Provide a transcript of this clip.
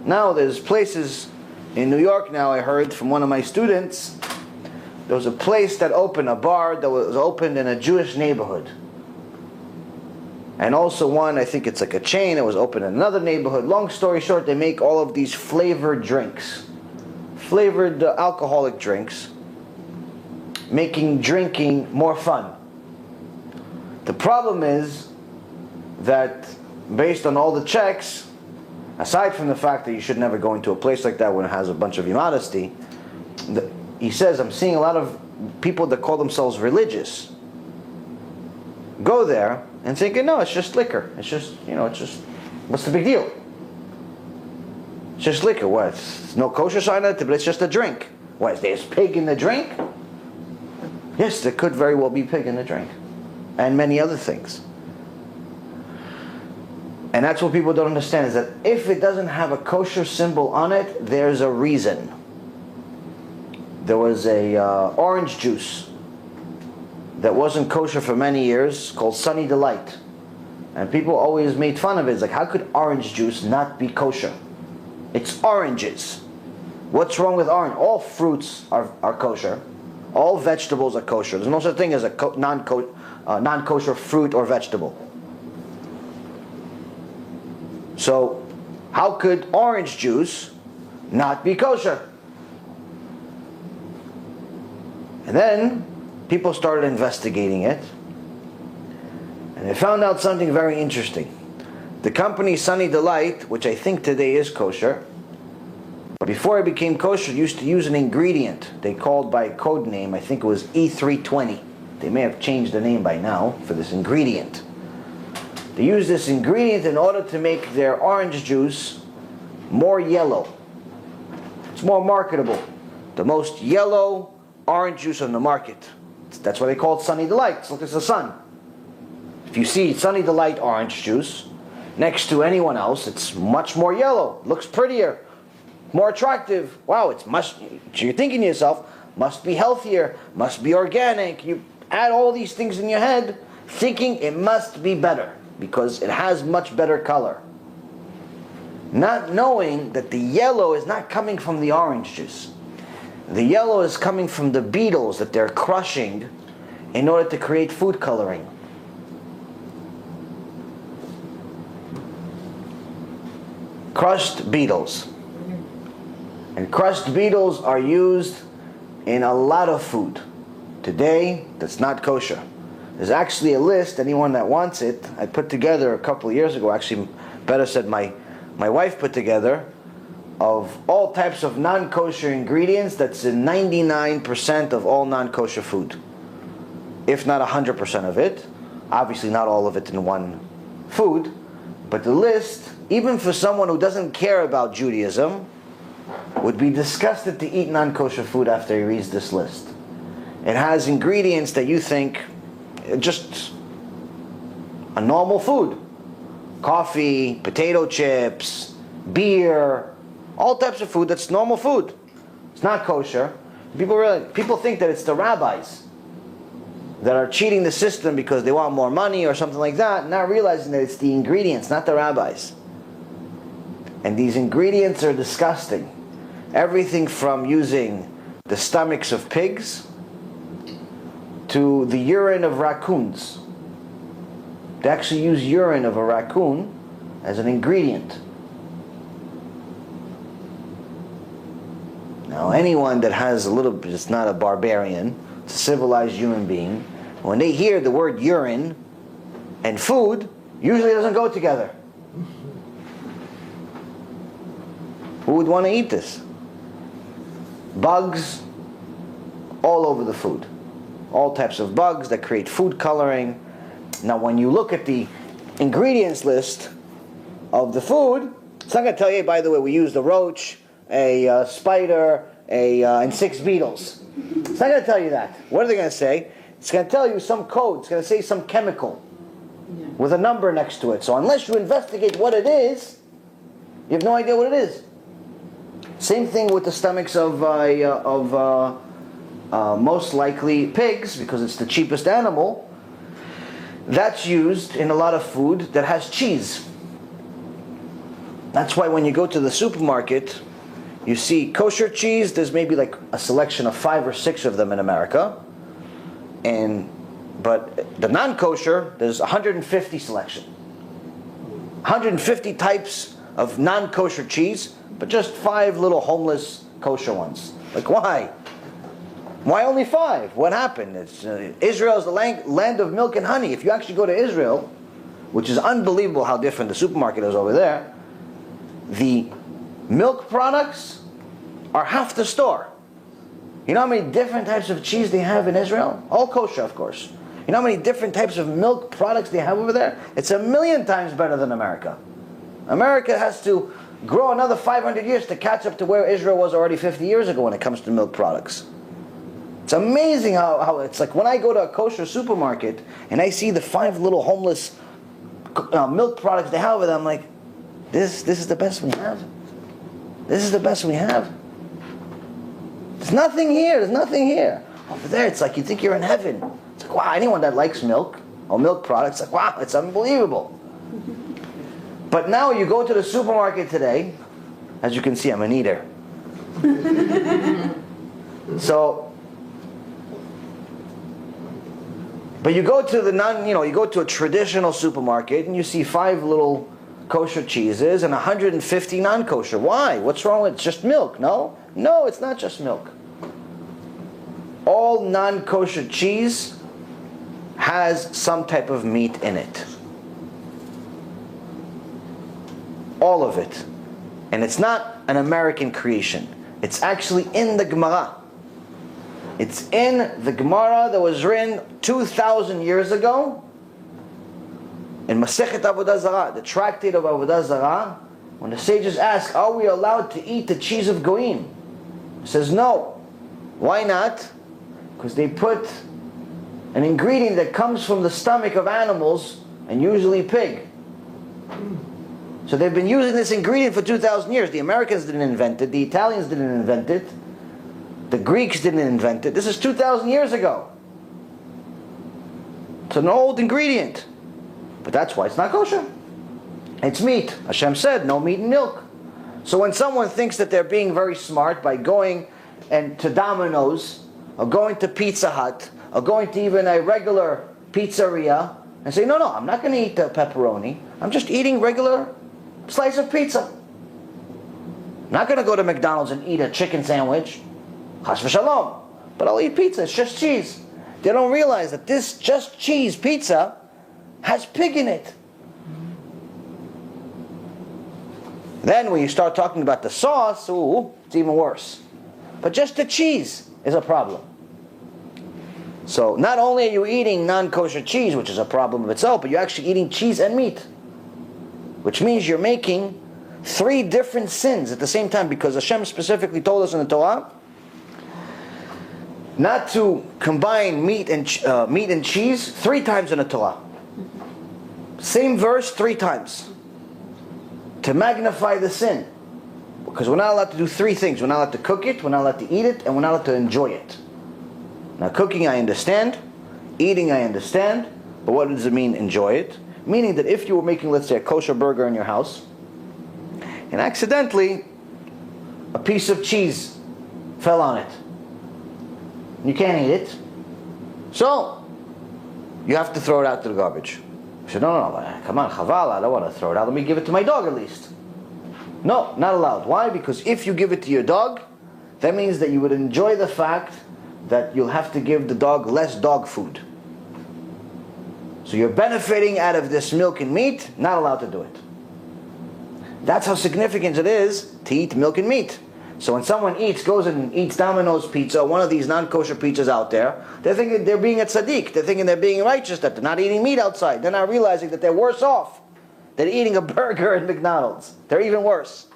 Now there's places in New York now, I heard from one of my students, there was a place that opened, a bar that was opened in a Jewish neighborhood. And also one, I think it's like a chain, that was open in another neighborhood. Long story short, they make all of these flavored drinks. Flavored alcoholic drinks. Making drinking more fun. The problem is that based on all the checks, aside from the fact that you should never go into a place like that when it has a bunch of immodesty, he says, I'm seeing a lot of people that call themselves religious go there and thinking, no, it's just liquor. It's just, what's the big deal? It's just liquor. What? There's no kosher sign on it, but it's just a drink. What, there's pig in the drink? Yes, there could very well be pig in the drink. And many other things. And that's what people don't understand, is that if it doesn't have a kosher symbol on it, there's a reason. There was a orange juice that wasn't kosher for many years called Sunny Delight. And people always made fun of it. It's like, how could orange juice not be kosher? It's oranges. What's wrong with orange? All fruits are kosher. All vegetables are kosher. There's no such thing as a non-kosher fruit or vegetable. So, how could orange juice not be kosher? And then people started investigating it, and they found out something very interesting. The company Sunny Delight, which I think today is kosher, but before it became kosher, used to use an ingredient they called by a code name, I think it was E320. They may have changed the name by now for this ingredient. They use this ingredient in order to make their orange juice more yellow. It's more marketable. The most yellow orange juice on the market. That's why they call it Sunny Delight. It's like it's the sun. If you see Sunny Delight orange juice next to anyone else, it's much more yellow. Looks prettier, more attractive. Wow, you're thinking to yourself, must be healthier, must be organic. You add all these things in your head, thinking it must be better because it has much better color. Not knowing that the yellow is not coming from the orange juice. The yellow is coming from the beetles that they're crushing in order to create food coloring. Crushed beetles. And crushed beetles are used in a lot of food. Today, that's not kosher. There's actually a list, anyone that wants it, I put together a couple of years ago, actually better said my wife put together, of all types of non-kosher ingredients that's in 99% of all non-kosher food. If not 100% of it. Obviously not all of it in one food. But the list, even for someone who doesn't care about Judaism, would be disgusted to eat non-kosher food after he reads this list. It has ingredients that you think just a normal food. Coffee, potato chips, beer, all types of food that's normal food. It's not kosher. People think that it's the rabbis that are cheating the system because they want more money or something like that, not realizing that it's the ingredients, not the rabbis. And these ingredients are disgusting. Everything from using the stomachs of pigs to the urine of raccoons. They actually use urine of a raccoon as an ingredient. Now, anyone that has a little bit, it's not a barbarian, it's a civilized human being, when they hear the word urine and food, usually it doesn't go together. Who would want to eat this? Bugs all over the food. All types of bugs that create food coloring. Now, when you look at the ingredients list of the food, it's not going to tell you, by the way, we used a roach, a spider, and 6 beetles. It's not going to tell you that. What are they going to say? It's going to tell you some code. It's going to say some chemical with a number next to it. So unless you investigate what it is, you have no idea what it is. Same thing with the stomachs of most likely pigs, because it's the cheapest animal. That's used in a lot of food that has cheese. That's why when you go to the supermarket, you see kosher cheese, there's maybe like a selection of 5 or 6 of them in America. But the non-kosher, there's 150 selection. 150 types of non-kosher cheese, but just 5 little homeless kosher ones. Like, why? Why only 5? What happened? Israel is the land of milk and honey. If you actually go to Israel, which is unbelievable how different the supermarket is over there, the milk products are half the store. You know how many different types of cheese they have in Israel? All kosher, of course. You know how many different types of milk products they have over there? It's 1,000,000 times better than America. America has to grow another 500 years to catch up to where Israel was already 50 years ago when it comes to milk products. It's amazing how it's like when I go to a kosher supermarket and I see the 5 little homeless milk products they have over there, I'm like, this is the best we have. This is the best we have. There's nothing here. There's nothing here. Over there, it's like you think you're in heaven. It's like, wow, anyone that likes milk or milk products, like, wow, it's unbelievable. But now you go to the supermarket today, as you can see, I'm an eater. But you go to you go to a traditional supermarket and you see 5 little kosher cheeses and 150 non-kosher. Why? What's wrong with it? It's just milk? No, it's not just milk. All non-kosher cheese has some type of meat in it. All of it. And it's not an American creation. It's actually in the Gemara. It's in the Gemara that was written 2,000 years ago in Masechet Avodah Zarah, the tractate of Avodah Zarah, when the sages ask, are we allowed to eat the cheese of Goyim? It says no. Why not? Because they put an ingredient that comes from the stomach of animals, and usually pig. So they've been using this ingredient for 2,000 years. The Americans didn't invent it. The Italians didn't invent it. The Greeks didn't invent it. This is 2,000 years ago. It's an old ingredient. But that's why it's not kosher. It's meat. Hashem said, no meat and milk. So when someone thinks that they're being very smart by going to Domino's, or going to Pizza Hut, or going to even a regular pizzeria, and say, no, I'm not going to eat the pepperoni. I'm just eating regular slice of pizza. I'm not going to go to McDonald's and eat a chicken sandwich. Chas v'shalom. But I'll eat pizza. It's just cheese. They don't realize that this just cheese pizza has pig in it. Then when you start talking about the sauce, it's even worse. But just the cheese is a problem. So not only are you eating non-kosher cheese, which is a problem of itself, but you're actually eating cheese and meat. Which means you're making 3 different sins at the same time, because Hashem specifically told us in the Torah not to combine meat and cheese 3 times in the Torah. Same verse 3 times. To magnify the sin. Because we're not allowed to do 3 things. We're not allowed to cook it, we're not allowed to eat it, and we're not allowed to enjoy it. Now cooking I understand, eating I understand, but what does it mean enjoy it? Meaning that if you were making, let's say, a kosher burger in your house, and accidentally a piece of cheese fell on it, you can't eat it, so you have to throw it out to the garbage. I said, no, come on, chaval, I don't want to throw it out, let me give it to my dog at least. No, not allowed. Why? Because if you give it to your dog, that means that you would enjoy the fact that you'll have to give the dog less dog food. So you're benefiting out of this milk and meat, not allowed to do it. That's how significant it is to eat milk and meat. So when someone goes and eats Domino's pizza, one of these non-kosher pizzas out there, they're thinking they're being a tzaddik. They're thinking they're being righteous, that they're not eating meat outside. They're not realizing that they're worse off than eating a burger at McDonald's. They're even worse.